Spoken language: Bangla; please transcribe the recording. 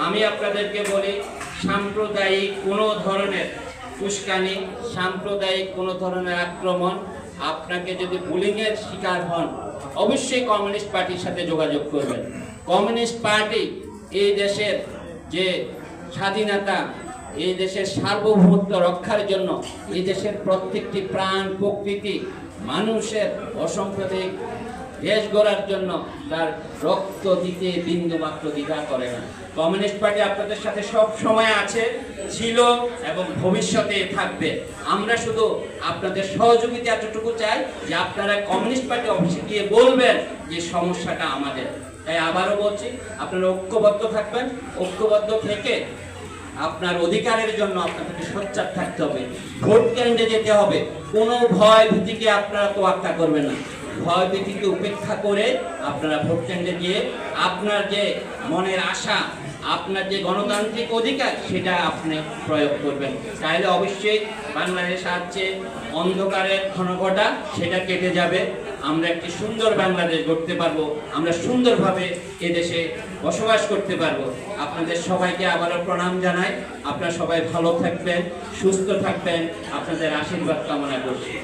আমি আপনাদেরকে বলি, সাম্প্রদায়িক কোনো ধরনের উস্কানি, সাম্প্রদায়িক কোনো ধরনের আক্রমণ, আপনাকে যদি বুলিংয়ের শিকার হন, অবশ্যই কমিউনিস্ট পার্টির সাথে যোগাযোগ করবেন। কমিউনিস্ট পার্টি এই দেশের যে স্বাধীনতা, এই দেশের সার্বভৌমত্ব রক্ষার জন্য, এই দেশের প্রত্যেকটি প্রাণ প্রকৃতি মানুষের অসাম্প্রদায়িক দেশ গড়ার জন্য তার রক্ত দিতে বিন্দু মাত্র দ্বিধা করে না। কমিউনিস্ট পার্টি আপনাদের সাথে সব সময় আছে, ছিল এবং ভবিষ্যতে থাকবে। আমরা শুধু আপনাদের সহযোগিতা এতটুকু চাই যে আপনারা কমিউনিস্ট পার্টি অফিসে গিয়ে বলবেন যে সমস্যাটা আমাদের। তাই আবারও বলছি, আপনারা ঐক্যবদ্ধ থাকবেন। ঐক্যবদ্ধ থেকে আপনার অধিকারের জন্য আপনাদেরকে সোচ্চার থাকতে হবে। ভোট কেন্দ্রে যেতে হবে। কোনো ভয় ভীতিকে আপনারা তোয়াক্কা করবেন না। ভয় ভীতিকে উপেক্ষা করে আপনারা ভোট কেন্দ্রে গিয়ে আপনার যে মনের আশা, আপনার যে গণতান্ত্রিক অধিকার, সেটা আপনি প্রয়োগ করবেন। তাহলে অবশ্যই বাংলাদেশ আছে অন্ধকারের ঘনঘটা সেটা কেটে যাবে। আমরা একটি সুন্দর বাংলাদেশ গড়তে পারবো। আমরা সুন্দরভাবে এদেশে বসবাস করতে পারবো। আপনাদের সবাইকে আবারও প্রণাম জানাই। আপনারা সবাই ভালো থাকবেন, সুস্থ থাকবেন, আপনাদের আশীর্বাদ কামনা করছি।